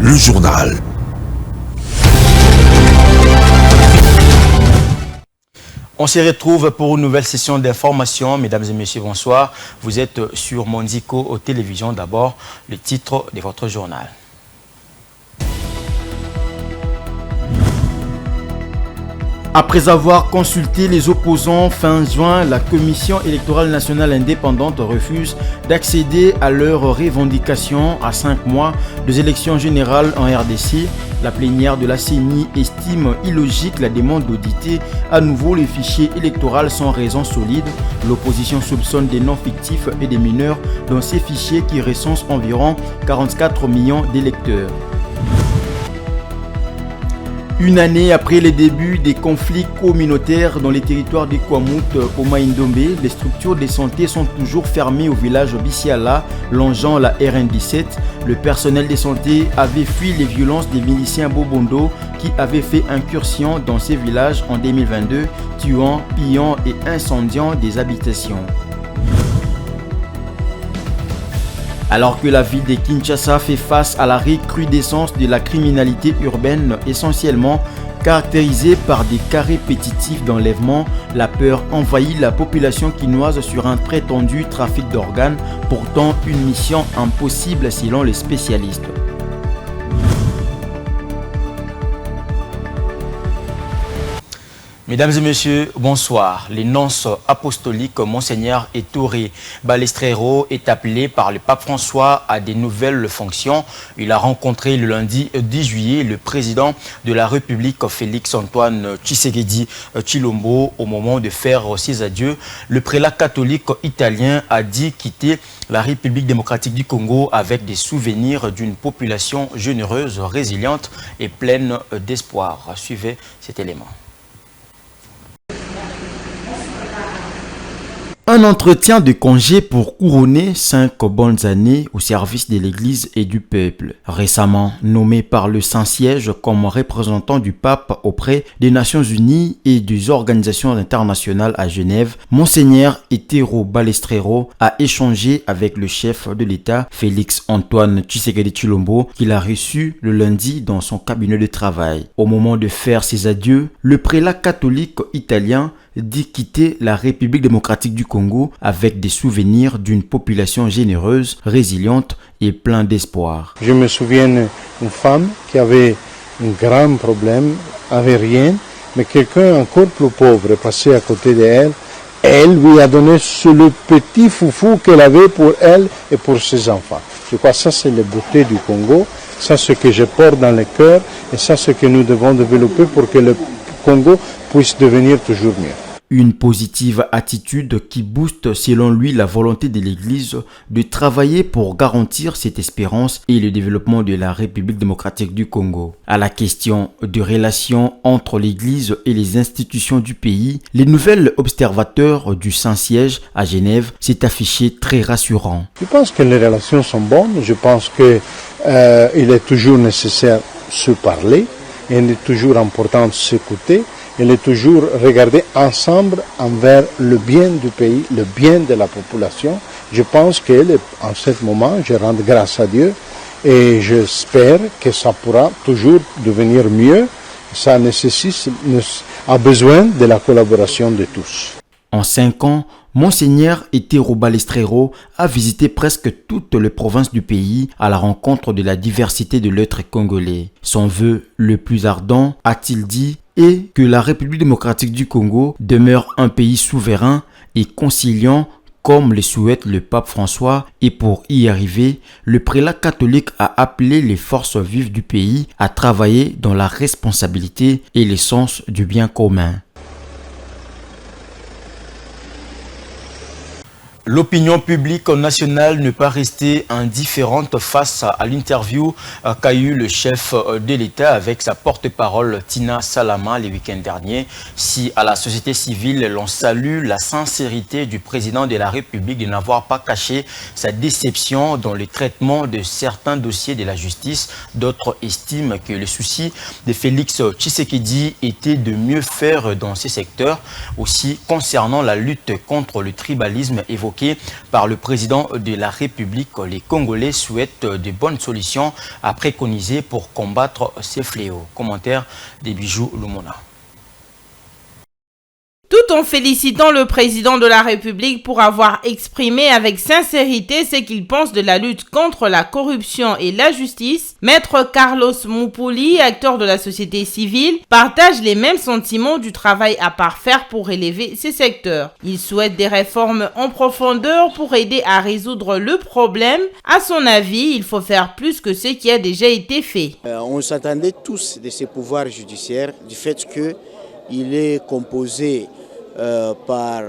le journal. On se retrouve pour une nouvelle session d'information. Mesdames et messieurs, bonsoir. Vous êtes sur Mondico Télévision. D'abord, le titre de votre journal. Après avoir consulté les opposants fin juin, la Commission électorale nationale indépendante refuse d'accéder à leurs revendications à 5 mois des élections générales en RDC. La plénière de la CENI estime illogique la demande d'auditer à nouveau les fichiers électoraux sans raison solide. L'opposition soupçonne des noms fictifs et des mineurs dans ces fichiers qui recensent environ 44 millions d'électeurs. Une année après les débuts des conflits communautaires dans les territoires de Kwamut au Maïndombe, les structures de santé sont toujours fermées au village Bissiala, longeant la RN17. Le personnel de santé avait fui les violences des miliciens Bobondo qui avaient fait incursion dans ces villages en 2022, tuant, pillant et incendiant des habitations. Alors que la ville de Kinshasa fait face à la recrudescence de la criminalité urbaine essentiellement caractérisée par des cas répétitifs d'enlèvement, la peur envahit la population quinoise sur un prétendu trafic d'organes, pourtant une mission impossible selon les spécialistes. Mesdames et messieurs, bonsoir. Les nonces apostoliques Monseigneur Ettore Balestrero est appelé par le pape François à des nouvelles fonctions. Il a rencontré le lundi 10 juillet le président de la République Félix Antoine Tshisekedi Tshilombo. Au moment de faire ses adieux, le prélat catholique italien a dit quitter la République démocratique du Congo avec des souvenirs d'une population généreuse, résiliente et pleine d'espoir. Suivez cet élément. Un entretien de congé pour couronner 5 bonnes années au service de l'Église et du peuple. Récemment nommé par le Saint-Siège comme représentant du pape auprès des Nations Unies et des organisations internationales à Genève, Monseigneur Ettore Balestrero a échangé avec le chef de l'État, Félix Antoine Tshisekedi Tshilombo, qu'il a reçu le lundi dans son cabinet de travail. Au moment de faire ses adieux, le prélat catholique italien dit quitter la République démocratique du Congo avec des souvenirs d'une population généreuse, résiliente et pleine d'espoir. Je me souviens d'une femme qui avait un grand problème, avait rien, mais quelqu'un encore plus pauvre est passé à côté d'elle. Elle lui a donné le petit foufou qu'elle avait pour elle et pour ses enfants. Je crois que ça c'est la beauté du Congo, ça c'est ce que je porte dans le cœur et ça c'est ce que nous devons développer pour que le Congo puisse devenir toujours mieux. Une positive attitude qui booste selon lui la volonté de l'Église de travailler pour garantir cette espérance et le développement de la République démocratique du Congo. À la question de relations entre l'Église et les institutions du pays, les nouvelles observateurs du Saint-Siège à Genève s'est affiché très rassurant. Je pense que les relations sont bonnes, je pense qu'il est toujours nécessaire de se parler, il est toujours important de s'écouter. Il est toujours regardé ensemble envers le bien du pays, le bien de la population. Je pense qu'en ce moment, je rends grâce à Dieu et j'espère que ça pourra toujours devenir mieux. Ça a besoin de la collaboration de tous. En 5 ans, Monseigneur Ettore Balestrero a visité presque toutes les provinces du pays à la rencontre de la diversité de l'être congolais. Son vœu le plus ardent, a-t-il dit, est que la République démocratique du Congo demeure un pays souverain et conciliant comme le souhaite le pape François, et pour y arriver, le prélat catholique a appelé les forces vives du pays à travailler dans la responsabilité et le sens du bien commun. L'opinion publique nationale ne peut pas rester indifférente face à l'interview qu'a eu le chef de l'État avec sa porte-parole Tina Salama le week-end dernier. Si à la société civile, l'on salue la sincérité du président de la République de n'avoir pas caché sa déception dans le traitement de certains dossiers de la justice, d'autres estiment que le souci de Félix Tshisekedi était de mieux faire dans ces secteurs. Aussi, concernant la lutte contre le tribalisme évoqué évoquée par le président de la République. Les Congolais souhaitent de bonnes solutions à préconiser pour combattre ces fléaux. Commentaire des Bijoux Lumona. Tout en félicitant le président de la République pour avoir exprimé avec sincérité ce qu'il pense de la lutte contre la corruption et la justice, Maître Carlos Moupouli, acteur de la société civile, partage les mêmes sentiments du travail à parfaire pour élever ces secteurs. Il souhaite des réformes en profondeur pour aider à résoudre le problème. À son avis, il faut faire plus que ce qui a déjà été fait. On s'attendait tous de ce pouvoir judiciaire du fait qu'il est composé par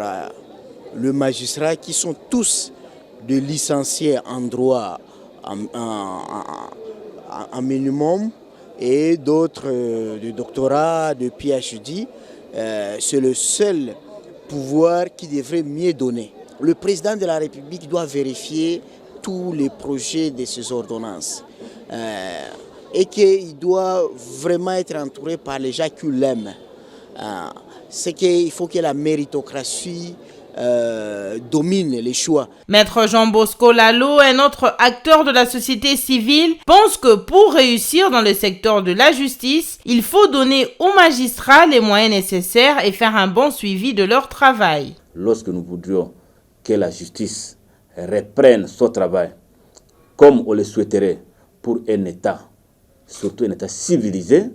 le magistrat qui sont tous des licenciés en droit en minimum et d'autres de doctorat, de PhD. C'est le seul pouvoir qui devrait mieux donner. Le président de la République doit vérifier tous les projets de ces ordonnances et qu'il doit vraiment être entouré par les gens qui l'aiment. C'est qu'il faut que la méritocratie domine les choix. Maître Jean Bosco Lalo, un autre acteur de la société civile, pense que pour réussir dans le secteur de la justice, il faut donner aux magistrats les moyens nécessaires et faire un bon suivi de leur travail. Lorsque nous voudrions que la justice reprenne son travail comme on le souhaiterait pour un État, surtout un État civilisé,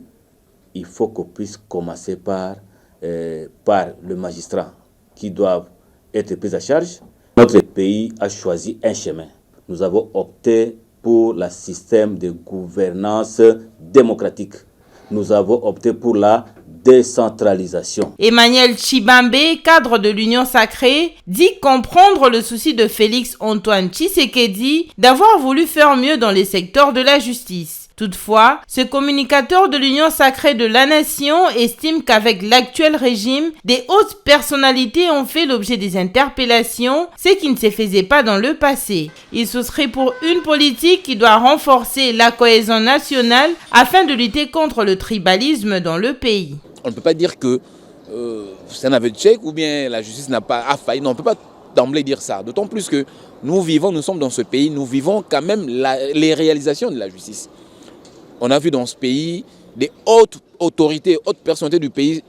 il faut qu'on puisse commencer par le magistrat qui doivent être pris à charge. Notre pays a choisi un chemin. Nous avons opté pour le système de gouvernance démocratique. Nous avons opté pour la décentralisation. Emmanuel Chibambe, cadre de l'Union sacrée, dit comprendre le souci de Félix Antoine Tshisekedi d'avoir voulu faire mieux dans les secteurs de la justice. Toutefois, ce communicateur de l'Union sacrée de la nation estime qu'avec l'actuel régime, des hautes personnalités ont fait l'objet des interpellations, ce qui ne se faisait pas dans le passé. Il souscrit pour une politique qui doit renforcer la cohésion nationale afin de lutter contre le tribalisme dans le pays. On ne peut pas dire que c'est un aveu de chèque ou bien la justice n'a pas failli. Non, on ne peut pas d'emblée dire ça. D'autant plus que nous sommes dans ce pays, nous vivons quand même les réalisations de la justice. On a vu dans ce pays des hautes autorités, hautes personnalités du pays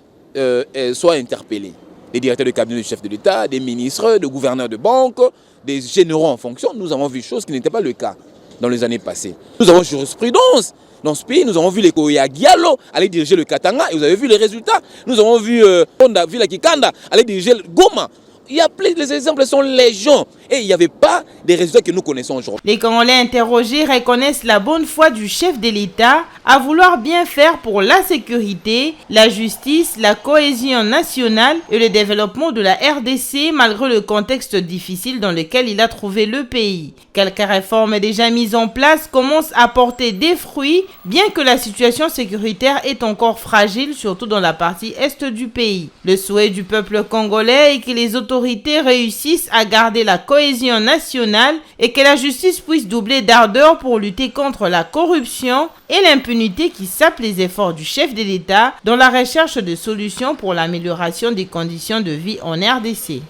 soient interpellées. Des directeurs de cabinet du chef de l'État, des ministres, des gouverneurs de banque, des généraux en fonction. Nous avons vu choses qui n'étaient pas le cas dans les années passées. Nous avons jurisprudence. Dans ce pays, nous avons vu les Koya Gialo aller diriger le Katanga et vous avez vu les résultats. Nous avons vu Honda Villa Kikanda aller diriger le Goma. Les exemples sont légion et il n'y avait pas des résultats que nous connaissons aujourd'hui. Les Congolais interrogés reconnaissent la bonne foi du chef de l'État à vouloir bien faire pour la sécurité, la justice, la cohésion nationale et le développement de la RDC malgré le contexte difficile dans lequel il a trouvé le pays. Quelques réformes déjà mises en place commencent à porter des fruits, bien que la situation sécuritaire est encore fragile, surtout dans la partie est du pays. Le souhait du peuple congolais est que les autorités réussissent à garder la cohésion nationale et que la justice puisse doubler d'ardeur pour lutter contre la corruption et l'impunité qui sape les efforts du chef de l'État dans la recherche de solutions pour l'amélioration des conditions de vie en RDC.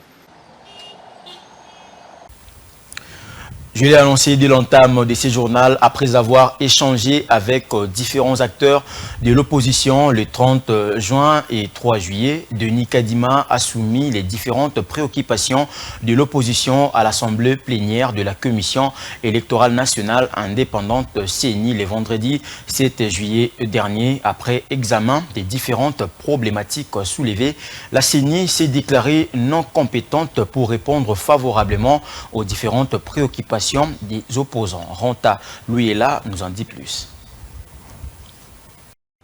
Je l'ai annoncé dès l'entame de ce journal après avoir échangé avec différents acteurs de l'opposition le 30 juin et 3 juillet. Denis Kadima a soumis les différentes préoccupations de l'opposition à l'Assemblée plénière de la Commission électorale nationale indépendante CENI le vendredi 7 juillet dernier. Après examen des différentes problématiques soulevées, la CENI s'est déclarée non compétente pour répondre favorablement aux différentes préoccupations des opposants. Ranta Louiela nous en dit plus.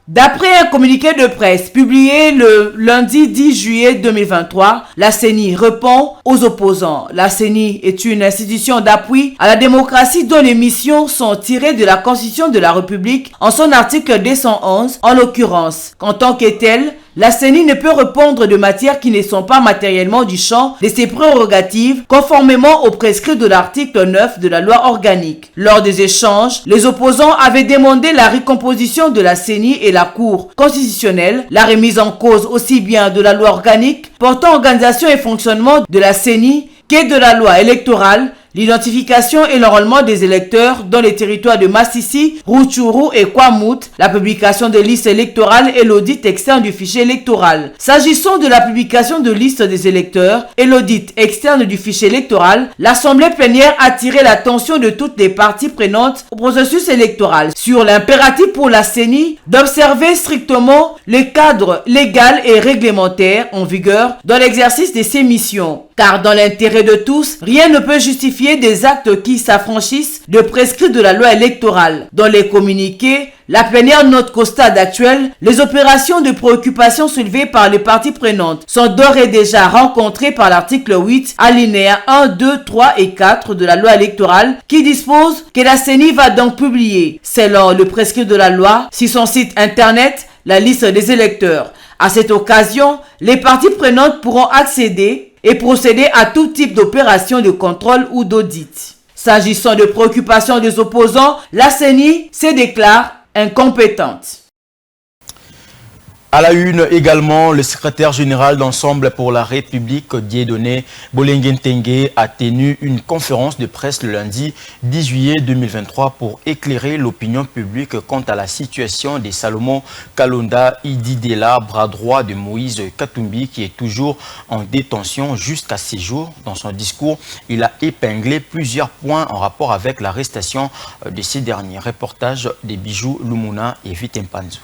D'après un communiqué de presse publié le lundi 10 juillet 2023, la CENI répond aux opposants. La CENI est une institution d'appui à la démocratie dont les missions sont tirées de la Constitution de la République en son article 211, en l'occurrence. En tant que telle, la CENI ne peut répondre de matières qui ne sont pas matériellement du champ de ses prérogatives, conformément aux prescrits de l'article 9 de la loi organique. Lors des échanges, les opposants avaient demandé la recomposition de la CENI et la Cour constitutionnelle, la remise en cause aussi bien de la loi organique portant organisation et fonctionnement de la CENI qu'est de la loi électorale, l'identification et l'enrôlement des électeurs dans les territoires de Massissi, Rutshuru et Kwamut, la publication des listes électorales et l'audit externe du fichier électoral. S'agissant de la publication de listes des électeurs et l'audit externe du fichier électoral, l'Assemblée plénière a attiré l'attention de toutes les parties prenantes au processus électoral sur l'impératif pour la CENI d'observer strictement les cadres légal et réglementaires en vigueur dans l'exercice de ses missions. Car dans l'intérêt de tous, rien ne peut justifier des actes qui s'affranchissent de prescrits de la loi électorale. Dans les communiqués, la plénière note qu'au stade actuel, les opérations de préoccupation soulevées par les parties prenantes sont d'ores et déjà rencontrées par l'article 8, alinéa 1, 2, 3 et 4 de la loi électorale qui dispose que la CENI va donc publier, selon le prescrit de la loi, sur son site internet, la liste des électeurs. À cette occasion, les parties prenantes pourront accéder et procéder à tout type d'opération de contrôle ou d'audit. S'agissant de préoccupations des opposants, la CENI se déclare incompétente. À la une également, le secrétaire général d'Ensemble pour la République, Dieudonné Bolenge-Ntenge, a tenu une conférence de presse le lundi 10 juillet 2023 pour éclairer l'opinion publique quant à la situation de Salomon Kalonda Ididela, bras droit de Moïse Katumbi, qui est toujours en détention jusqu'à ces jours. Dans son discours, il a épinglé plusieurs points en rapport avec l'arrestation de ces derniers. Reportage de Bijou Lumuna et Vite Mpanzu.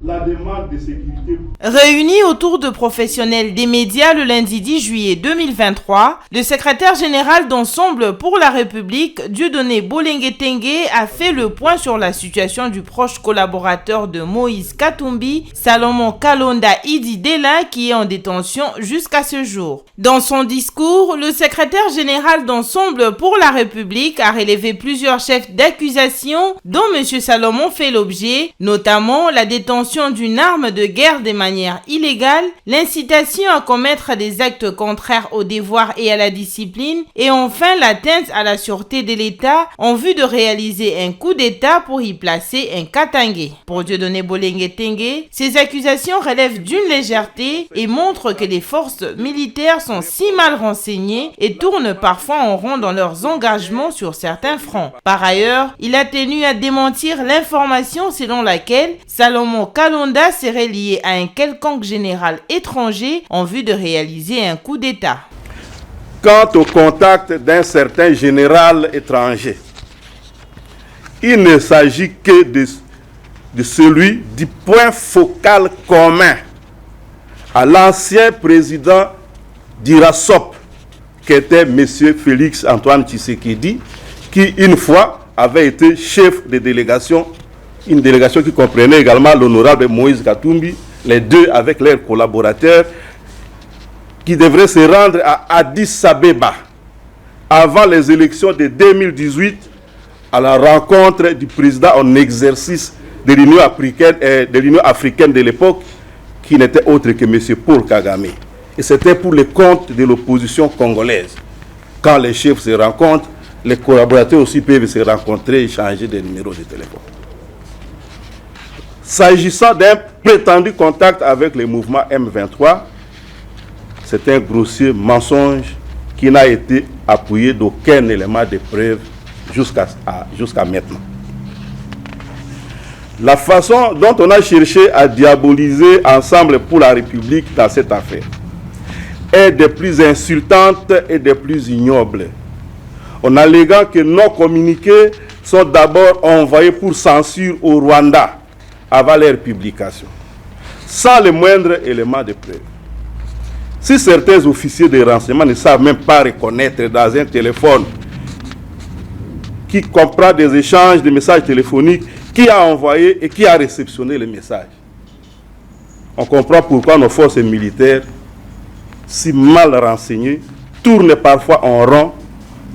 La demande de sécurité. Réunis autour de professionnels des médias le lundi 10 juillet 2023, le secrétaire général d'Ensemble pour la République, Dieudonné Bolenge-Ntenge, a fait le point sur la situation du proche collaborateur de Moïse Katumbi, Salomon Kalonda Ididela, qui est en détention jusqu'à ce jour. Dans son discours, le secrétaire général d'Ensemble pour la République a relevé plusieurs chefs d'accusation dont M. Salomon fait l'objet, notamment la détention d'une arme de guerre de manière illégale, l'incitation à commettre des actes contraires au devoir et à la discipline, et enfin l'atteinte à la sûreté de l'État en vue de réaliser un coup d'État pour y placer un Katangé. Pour Dieudonné Bolenge-Ntenge, ces accusations relèvent d'une légèreté et montrent que les forces militaires sont si mal renseignées et tournent parfois en rond dans leurs engagements sur certains fronts. Par ailleurs, il a tenu à démentir l'information selon laquelle Salomon Kalonda serait lié à un quelconque général étranger en vue de réaliser un coup d'État. Quant au contact d'un certain général étranger, il ne s'agit que de celui du point focal commun à l'ancien président d'IRASOP, qui était M. Félix Antoine Tshisekedi, qui une fois avait été chef de délégation, une délégation qui comprenait également l'honorable Moïse Katumbi, les deux avec leurs collaborateurs, qui devraient se rendre à Addis Abeba avant les élections de 2018 à la rencontre du président en exercice de l'Union africaine de l'époque, qui n'était autre que M. Paul Kagame. Et c'était pour le compte de l'opposition congolaise. Quand les chefs se rencontrent, les collaborateurs aussi peuvent se rencontrer et échanger des numéros de téléphone. S'agissant d'un prétendu contact avec le mouvement M23, c'est un grossier mensonge qui n'a été appuyé d'aucun élément de preuve jusqu'à maintenant. La façon dont on a cherché à diaboliser Ensemble pour la République dans cette affaire est des plus insultantes et des plus ignobles, en alléguant que nos communiqués sont d'abord envoyés pour censure au Rwanda avant leur publication, sans le moindre élément de preuve. Si certains officiers de renseignement ne savent même pas reconnaître dans un téléphone qui comprend des échanges de messages téléphoniques, qui a envoyé et qui a réceptionné les messages, on comprend pourquoi nos forces militaires, si mal renseignées, tournent parfois en rond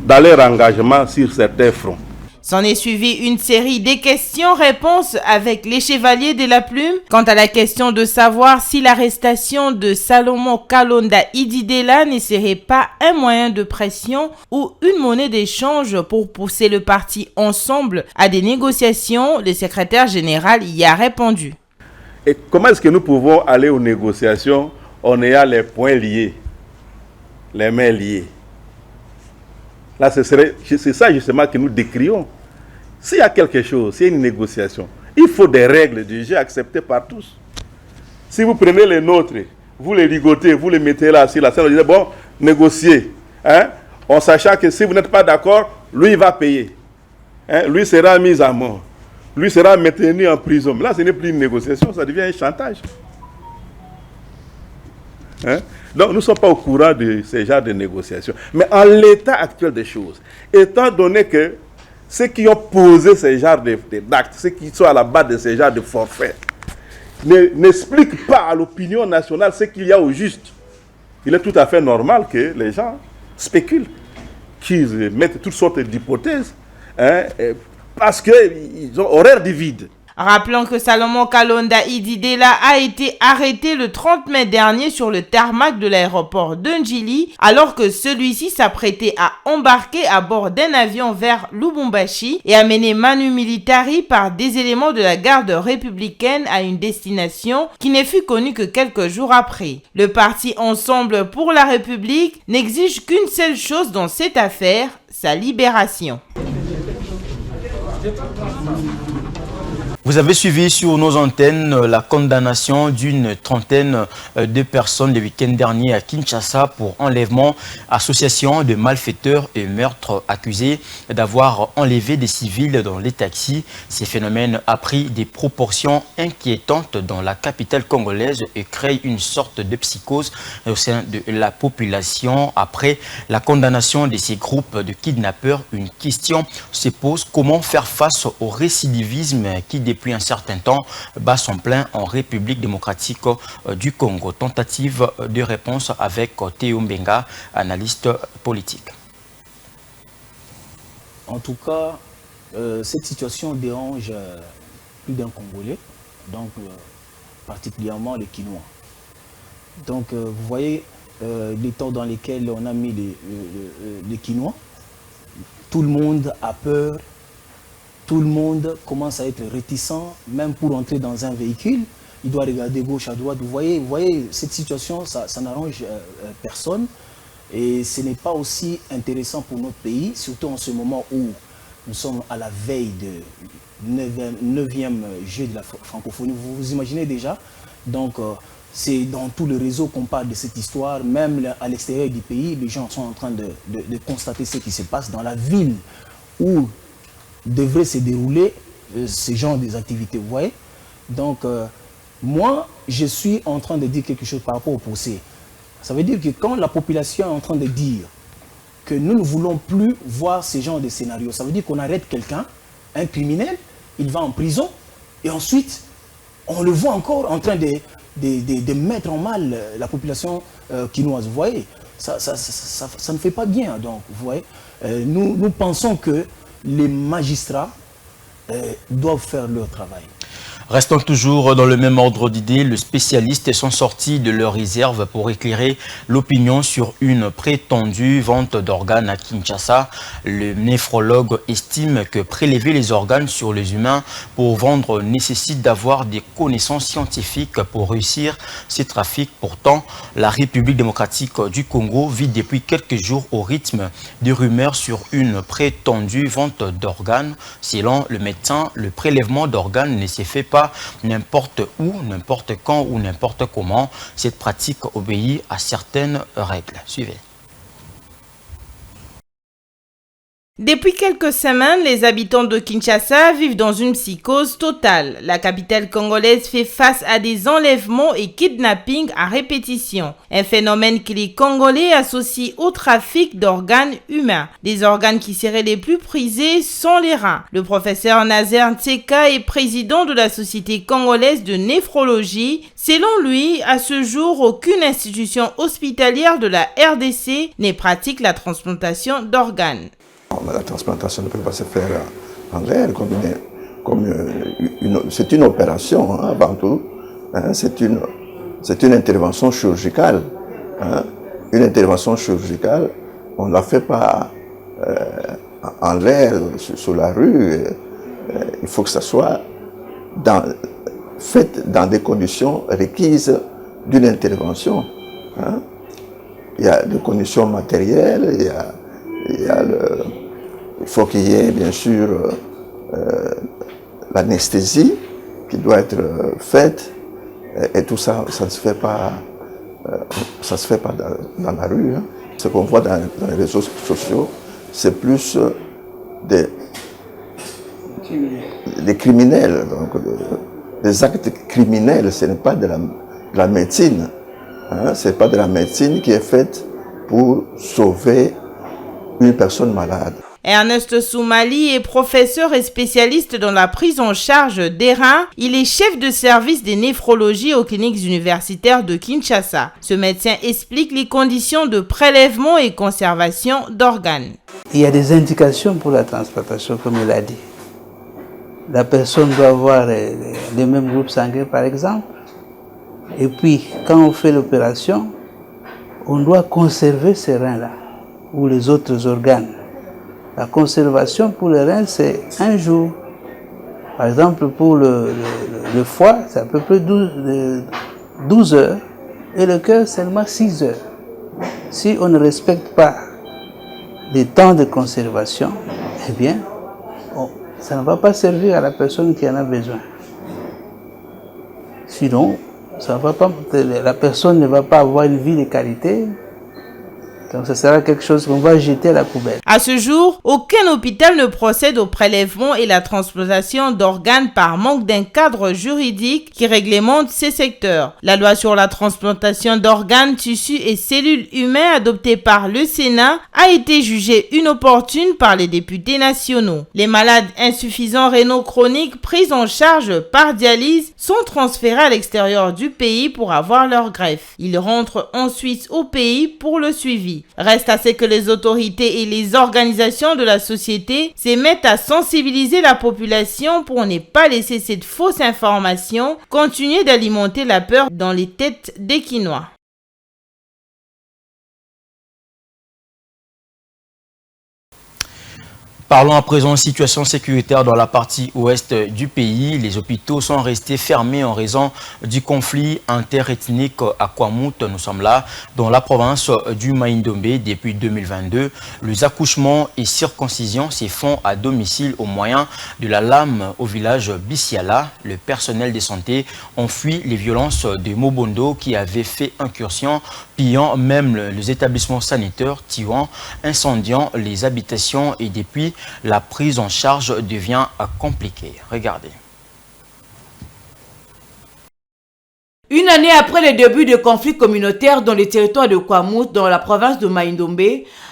dans leur engagement sur certains fronts. S'en est suivi une série de questions-réponses avec les chevaliers de la plume quant à la question de savoir si l'arrestation de Salomon Kalonda Ididela ne serait pas un moyen de pression ou une monnaie d'échange pour pousser le parti Ensemble à des négociations. Le secrétaire général y a répondu. Et comment est-ce que nous pouvons aller aux négociations en ayant les points liés? les mains liées. Là, c'est ça justement que nous décrions. S'il y a quelque chose, s'il y a une négociation, il faut des règles du jeu acceptées par tous. Si vous prenez les nôtres, vous les ligotez, vous les mettez là, sur la scène, vous dites, bon, négociez. Hein, en sachant que si vous n'êtes pas d'accord, lui, il va payer. Hein, lui sera mis à mort. Lui sera maintenu en prison. Mais là, ce n'est plus une négociation, ça devient un chantage. Hein? Donc, nous ne sommes pas au courant de ce genre de négociations. Mais en l'état actuel des choses, étant donné que ceux qui ont posé ce genre d'actes, ceux qui sont à la base de ce genre de forfait, n'expliquent pas à l'opinion nationale ce qu'il y a au juste, il est tout à fait normal que les gens spéculent, qu'ils mettent toutes sortes d'hypothèses, hein, parce qu'ils ont horreur du vide. Rappelons que Salomon Kalonda Ididela a été arrêté le 30 mai dernier sur le tarmac de l'aéroport de Njili, alors que celui-ci s'apprêtait à embarquer à bord d'un avion vers Lubumbashi et amener Manu Militari par des éléments de la garde républicaine à une destination qui ne fut connue que quelques jours après. Le parti Ensemble pour la République n'exige qu'une seule chose dans cette affaire, sa libération. Vous avez suivi sur nos antennes la condamnation d'une trentaine de personnes le week-end dernier à Kinshasa pour enlèvement, association de malfaiteurs et meurtres accusés d'avoir enlevé des civils dans les taxis. Ces phénomènes ont pris des proportions inquiétantes dans la capitale congolaise et créent une sorte de psychose au sein de la population. Après la condamnation de ces groupes de kidnappeurs, une question se pose: comment faire face au récidivisme qui depuis un certain temps bat son plein en République démocratique du Congo? Tentative de réponse avec Théo Mbenga, analyste politique. En tout cas, cette situation dérange plus d'un Congolais, donc particulièrement les Kinois. Donc vous voyez les temps dans lesquels on a mis les Kinois, tout le monde a peur. Tout le monde commence à être réticent, même pour entrer dans un véhicule, il doit regarder gauche à droite. Vous voyez cette situation, ça n'arrange personne. Et ce n'est pas aussi intéressant pour notre pays, surtout en ce moment où nous sommes à la veille du 9e jeu de la francophonie. Vous vous imaginez déjà, donc c'est dans tout le réseau qu'on parle de cette histoire, même à l'extérieur du pays, les gens sont en train de constater ce qui se passe dans la ville où devrait se dérouler ce genre d'activités, vous voyez. Donc, moi, je suis en train de dire quelque chose par rapport au procès. Ça veut dire que quand la population est en train de dire que nous ne voulons plus voir ce genre de scénario, ça veut dire qu'on arrête quelqu'un, un criminel, il va en prison, et ensuite, on le voit encore en train de mettre en mal la population kinoise, vous voyez. Ça ne fait pas bien, donc, vous voyez. Nous pensons que les magistrats doivent faire leur travail. Restons toujours dans le même ordre d'idées. Les spécialistes sont sortis de leur réserve pour éclairer l'opinion sur une prétendue vente d'organes à Kinshasa. Le néphrologue estime que prélever les organes sur les humains pour vendre nécessite d'avoir des connaissances scientifiques pour réussir ces trafics. Pourtant, la République démocratique du Congo vit depuis quelques jours au rythme de rumeurs sur une prétendue vente d'organes. Selon le médecin, le prélèvement d'organes ne se fait pas n'importe où, n'importe quand ou n'importe comment. Cette pratique obéit à certaines règles. Suivez. Depuis quelques semaines, les habitants de Kinshasa vivent dans une psychose totale. La capitale congolaise fait face à des enlèvements et kidnappings à répétition. Un phénomène que les Congolais associent au trafic d'organes humains. Des organes qui seraient les plus prisés sont les reins. Le professeur Nazer Ntseka est président de la Société congolaise de néphrologie. Selon lui, à ce jour, aucune institution hospitalière de la RDC ne pratique la transplantation d'organes. La transplantation ne peut pas se faire en réel, c'est une opération hein, avant tout, hein, c'est une intervention chirurgicale. Hein. Une intervention chirurgicale, on ne la fait pas en l'air, sur la rue, il faut que ça soit fait dans des conditions requises d'une intervention. Hein. il y a des conditions matérielles, il faut qu'il y ait bien sûr l'anesthésie qui doit être faite, et tout ça, ça ne se fait pas, dans la rue. Hein. Ce qu'on voit dans les réseaux sociaux, c'est plus des criminels, donc des actes criminels. Ce n'est pas de la médecine. Hein. Ce n'est pas de la médecine qui est faite pour sauver une personne malade. Ernest Soumali est professeur et spécialiste dans la prise en charge des reins. Il est chef de service des néphrologies aux cliniques universitaires de Kinshasa. Ce médecin explique les conditions de prélèvement et conservation d'organes. Il y a des indications pour la transplantation, comme il a dit. La personne doit avoir les mêmes groupes sanguins, par exemple. Et puis, quand on fait l'opération, on doit conserver ces reins-là, ou les autres organes. La conservation pour les reins, c'est 1 jour. Par exemple, pour le foie, c'est à peu près 12 heures. Et le cœur, seulement 6 heures. Si on ne respecte pas les temps de conservation, eh bien, ça ne va pas servir à la personne qui en a besoin. Sinon, la personne ne va pas avoir une vie de qualité. Donc, ce sera quelque chose qu'on va jeter à la poubelle. À ce jour, aucun hôpital ne procède au prélèvement et la transplantation d'organes par manque d'un cadre juridique qui réglemente ces secteurs. La loi sur la transplantation d'organes, tissus et cellules humains adoptée par le Sénat a été jugée inopportune par les députés nationaux. Les malades insuffisants rénaux chroniques pris en charge par dialyse sont transférés à l'extérieur du pays pour avoir leur greffe. Ils rentrent ensuite au pays pour le suivi. Reste à ce que les autorités et les organisations de la société se mettent à sensibiliser la population pour ne pas laisser cette fausse information continuer d'alimenter la peur dans les têtes des Kinois. Parlons à présent de situation sécuritaire dans la partie ouest du pays. Les hôpitaux sont restés fermés en raison du conflit interethnique à Kwamut. Nous sommes là dans la province du Maïndombe depuis 2022. Les accouchements et circoncisions se font à domicile au moyen de la lame au village Bissiala. Le personnel de santé ont fui les violences de Mobondo qui avait fait incursion, pillant même les établissements sanitaires, tuant, incendiant les habitations et depuis la prise en charge devient compliquée. Regardez. Une année après le début de conflits communautaires dans les territoires de Kwamut, dans la province de Maïndombe,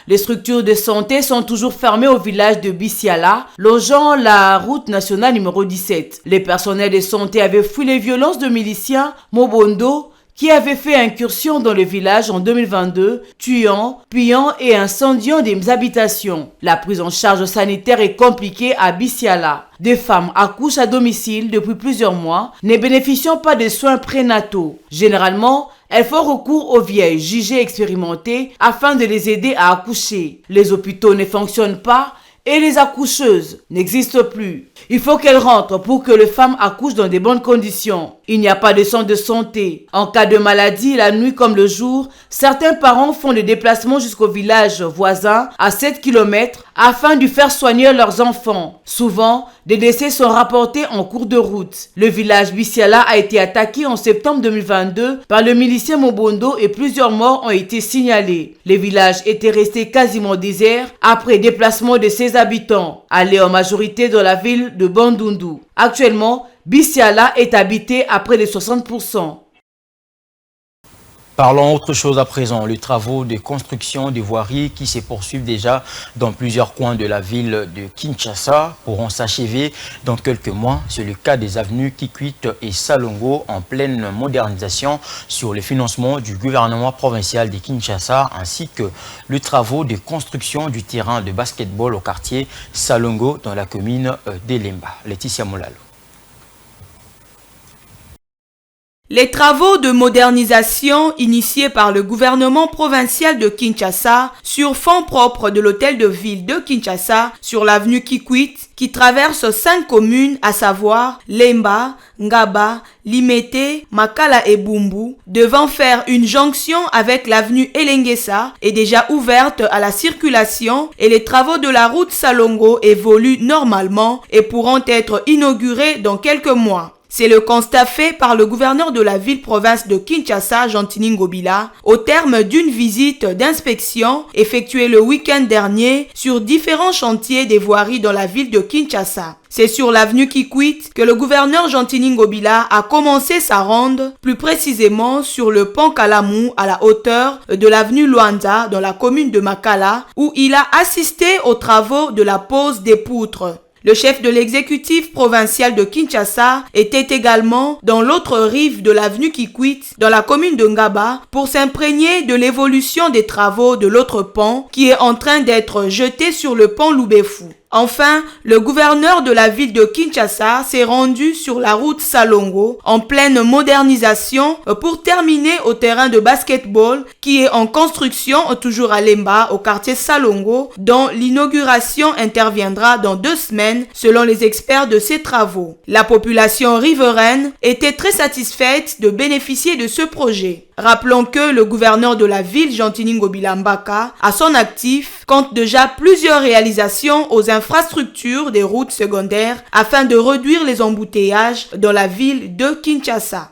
les structures de santé sont toujours fermées au village de Bissiala, longeant la route nationale numéro 17. Les personnels de santé avaient fui les violences de miliciens Mobondo, qui avait fait incursion dans le village en 2022, tuant, pillant et incendiant des habitations. La prise en charge sanitaire est compliquée à Bissiala. Des femmes accouchent à domicile depuis plusieurs mois, ne bénéficiant pas de soins prénataux. Généralement, elles font recours aux vieilles jugées expérimentées afin de les aider à accoucher. Les hôpitaux ne fonctionnent pas et les accoucheuses n'existent plus. Il faut qu'elles rentrent pour que les femmes accouchent dans de bonnes conditions. Il n'y a pas de centre de santé. En cas de maladie, la nuit comme le jour, certains parents font des déplacements jusqu'au village voisin à 7 km afin de faire soigner leurs enfants. Souvent, des décès sont rapportés en cours de route. Le village Bissiala a été attaqué en septembre 2022 par le milicien Mobondo et plusieurs morts ont été signalés. Le village était resté quasiment désert après déplacement de ses habitants, allés en majorité dans la ville de Bandundu. Actuellement, Bissiala est habité à près de 60%. Parlons autre chose à présent, les travaux de construction des voiries qui se poursuivent déjà dans plusieurs coins de la ville de Kinshasa pourront s'achever dans quelques mois. C'est le cas des avenues Kikwit et Salongo en pleine modernisation sur le financement du gouvernement provincial de Kinshasa ainsi que les travaux de construction du terrain de basketball au quartier Salongo dans la commune d'Elemba. Laetitia Molalo. Les travaux de modernisation initiés par le gouvernement provincial de Kinshasa sur fonds propres de l'hôtel de ville de Kinshasa sur l'avenue Kikwit qui traverse 5 communes à savoir Lemba, Ngaba, Limete, Makala et Bumbu, devant faire une jonction avec l'avenue Elengesa est déjà ouverte à la circulation et les travaux de la route Salongo évoluent normalement et pourront être inaugurés dans quelques mois. C'est le constat fait par le gouverneur de la ville-province de Kinshasa, Jantini Ngobila, au terme d'une visite d'inspection effectuée le week-end dernier sur différents chantiers des voiries dans la ville de Kinshasa. C'est sur l'avenue Kikwit que le gouverneur Jantini Ngobila a commencé sa ronde, plus précisément sur le pont Kalamou à la hauteur de l'avenue Luanda dans la commune de Makala, où il a assisté aux travaux de la pose des poutres. Le chef de l'exécutif provincial de Kinshasa était également dans l'autre rive de l'avenue Kikwit, dans la commune de Ngaba, pour s'imprégner de l'évolution des travaux de l'autre pont qui est en train d'être jeté sur le pont Loubefu. Enfin, le gouverneur de la ville de Kinshasa s'est rendu sur la route Salongo en pleine modernisation pour terminer au terrain de basketball qui est en construction toujours à Lemba au quartier Salongo dont l'inauguration interviendra dans 2 semaines selon les experts de ces travaux. La population riveraine était très satisfaite de bénéficier de ce projet. Rappelons que le gouverneur de la ville, Jantini Ngobila Mbaka, à son actif, compte déjà plusieurs réalisations aux infrastructures des routes secondaires afin de réduire les embouteillages dans la ville de Kinshasa.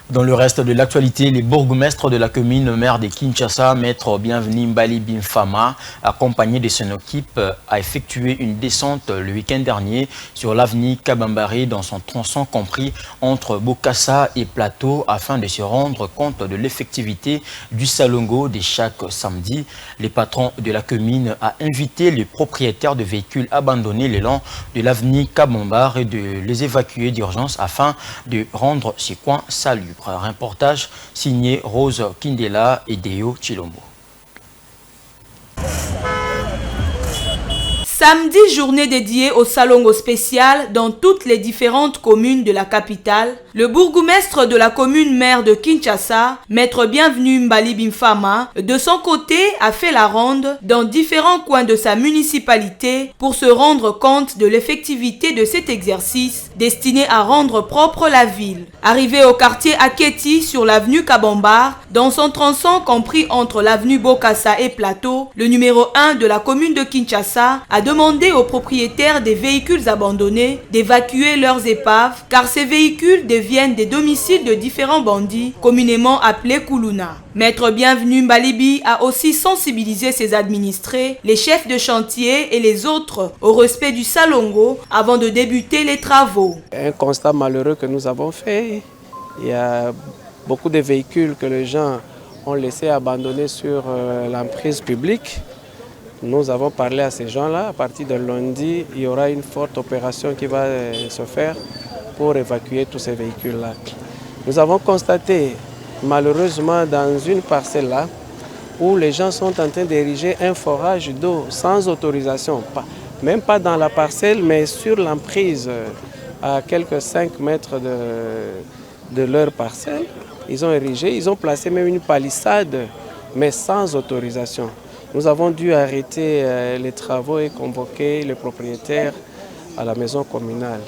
Dans le reste de l'actualité, les bourgmestres de la commune maire de Kinshasa, maître Bienvenu Mbali Bimfama, accompagné de son équipe, a effectué une descente le week-end dernier sur l'avenue Kabambari dans son tronçon compris entre Bokassa et Plateau afin de se rendre compte de l'effectivité du Salongo de chaque samedi. Les patrons de la commune a invité les propriétaires de véhicules abandonnés le long de l'avenue Kabambari et de les évacuer d'urgence afin de rendre ces coins salubres. Un reportage signé Rose Kindela et Deo Chilombo. Samedi, journée dédiée au Salongo spécial dans toutes les différentes communes de la capitale, le bourgmestre de la commune maire de Kinshasa, maître Bienvenu Mbali Bimfama, de son côté a fait la ronde dans différents coins de sa municipalité pour se rendre compte de l'effectivité de cet exercice destiné à rendre propre la ville. Arrivé au quartier Aketi sur l'avenue Kabambar, dans son tronçon compris entre l'avenue Bokassa et Plateau, le numéro 1 de la commune de Kinshasa a demandé aux propriétaires des véhicules abandonnés d'évacuer leurs épaves car ces véhicules deviennent des domiciles de différents bandits communément appelés Kuluna. Maître Bienvenu Mbalibi a aussi sensibilisé ses administrés, les chefs de chantier et les autres au respect du Salongo avant de débuter les travaux. Un constat malheureux que nous avons fait, il y a beaucoup de véhicules que les gens ont laissés abandonnés sur l'emprise publique. Nous avons parlé à ces gens-là. À partir de lundi, il y aura une forte opération qui va se faire pour évacuer tous ces véhicules-là. Nous avons constaté, malheureusement, dans une parcelle-là, où les gens sont en train d'ériger un forage d'eau sans autorisation. Même pas dans la parcelle, mais sur l'emprise, à quelques 5 mètres de leur parcelle. Ils ont érigé, ils ont placé même une palissade, mais sans autorisation. Nous avons dû arrêter les travaux et convoquer les propriétaires à la maison communale.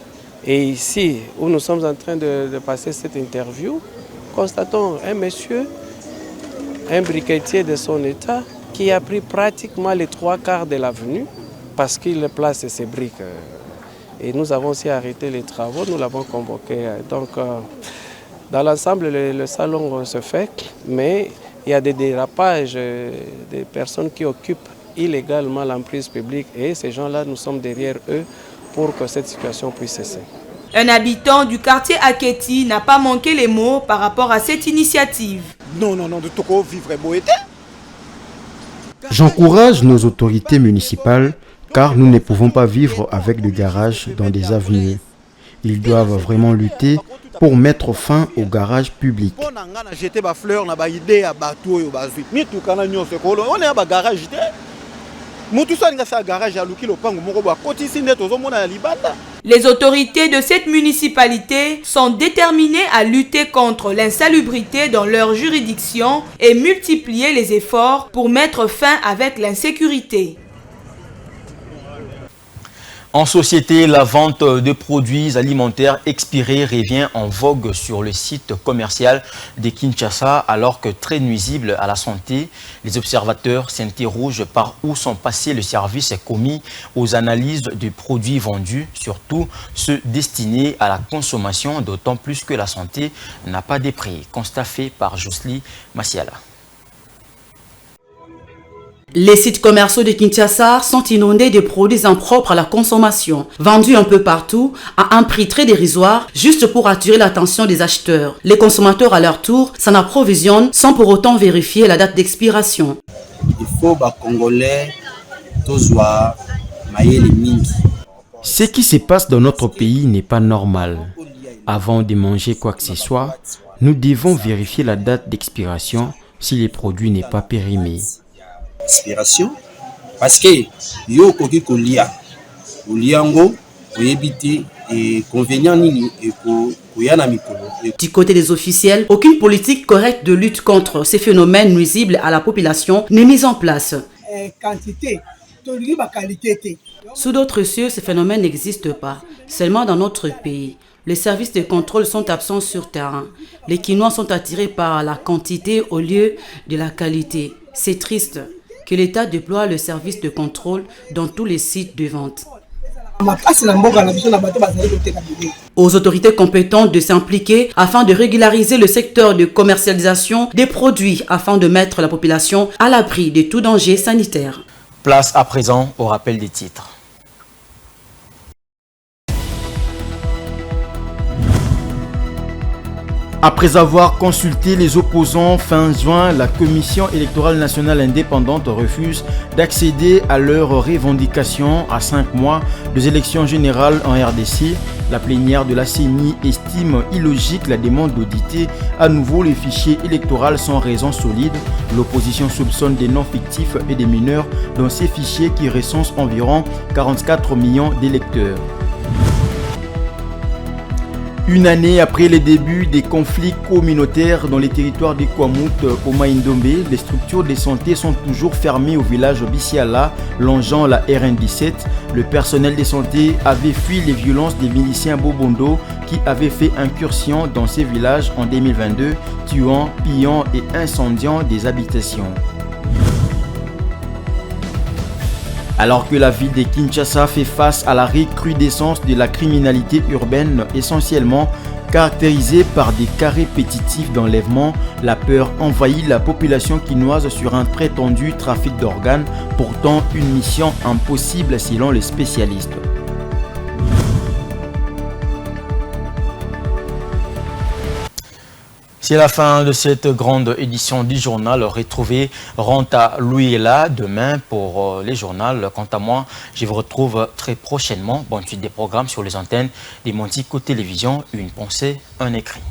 Et ici, où nous sommes en train de passer cette interview, constatons un monsieur, un briquetier de son état, qui a pris pratiquement les 3/4 de l'avenue parce qu'il place ses briques. Et nous avons aussi arrêté les travaux, nous l'avons convoqué. Donc, dans l'ensemble, le salon se fait, mais il y a des dérapages, des personnes qui occupent illégalement l'emprise publique et ces gens-là, nous sommes derrière eux pour que cette situation puisse cesser. Un habitant du quartier Aketi n'a pas manqué les mots par rapport à cette initiative. Non, de Toko vivre Boété. J'encourage nos autorités municipales car nous ne pouvons pas vivre avec des garages dans des avenues. Ils doivent vraiment lutter pour mettre fin aux garages publics. Les autorités de cette municipalité sont déterminées à lutter contre l'insalubrité dans leur juridiction et multiplier les efforts pour mettre fin avec l'insécurité. En société, la vente de produits alimentaires expirés revient en vogue sur le site commercial de Kinshasa alors que très nuisible à la santé. Les observateurs s'interrogent par où sont passés le service commis aux analyses des produits vendus, surtout ceux destinés à la consommation, d'autant plus que la santé n'a pas de prix. Constat fait par Jocely Massiala. Les sites commerciaux de Kinshasa sont inondés de produits impropres à la consommation, vendus un peu partout à un prix très dérisoire, juste pour attirer l'attention des acheteurs. Les consommateurs, à leur tour, s'en approvisionnent sans pour autant vérifier la date d'expiration. Il faut que les Congolais soient mingi. Ce qui se passe dans notre pays n'est pas normal. Avant de manger quoi que ce soit, nous devons vérifier la date d'expiration si le produit n'est pas périmé. Expiration parce que yo koki kolia oliango oyebiti et convénient nini et koyana mikolo. Du côté des officiels, aucune politique correcte de lutte contre ces phénomènes nuisibles à la population n'est mise en place. Sous d'autres cieux, ces phénomènes n'existent pas, seulement dans notre pays. Les services de contrôle sont absents sur terrain. Les Kinois sont attirés par la quantité au lieu de la qualité. C'est triste que l'État déploie le service de contrôle dans tous les sites de vente. Aux autorités compétentes de s'impliquer afin de régulariser le secteur de commercialisation des produits afin de mettre la population à l'abri de tout danger sanitaire. Place à présent au rappel des titres. Après avoir consulté les opposants fin juin, la Commission électorale nationale indépendante refuse d'accéder à leurs revendications à 5 mois des élections générales en RDC. La plénière de la CENI estime illogique la demande d'auditer à nouveau les fichiers électoraux sans raison solide. L'opposition soupçonne des noms fictifs et des mineurs dans ces fichiers qui recensent environ 44 millions d'électeurs. Une année après les débuts des conflits communautaires dans les territoires des Kwamut au Maïndombe, les structures de santé sont toujours fermées au village Bissiala, longeant la RN17. Le personnel de santé avait fui les violences des miliciens Bobondo qui avaient fait incursion dans ces villages en 2022, tuant, pillant et incendiant des habitations. Alors que la ville de Kinshasa fait face à la recrudescence de la criminalité urbaine essentiellement caractérisée par des cas répétitifs d'enlèvement, la peur envahit la population quinoise sur un prétendu trafic d'organes, pourtant une mission impossible selon les spécialistes. C'est la fin de cette grande édition du journal. Retrouvez Ranta Louiela demain pour les journaux. Quant à moi, je vous retrouve très prochainement. Bonne suite des programmes sur les antennes des Montiko Télévision. Une pensée, un écrit.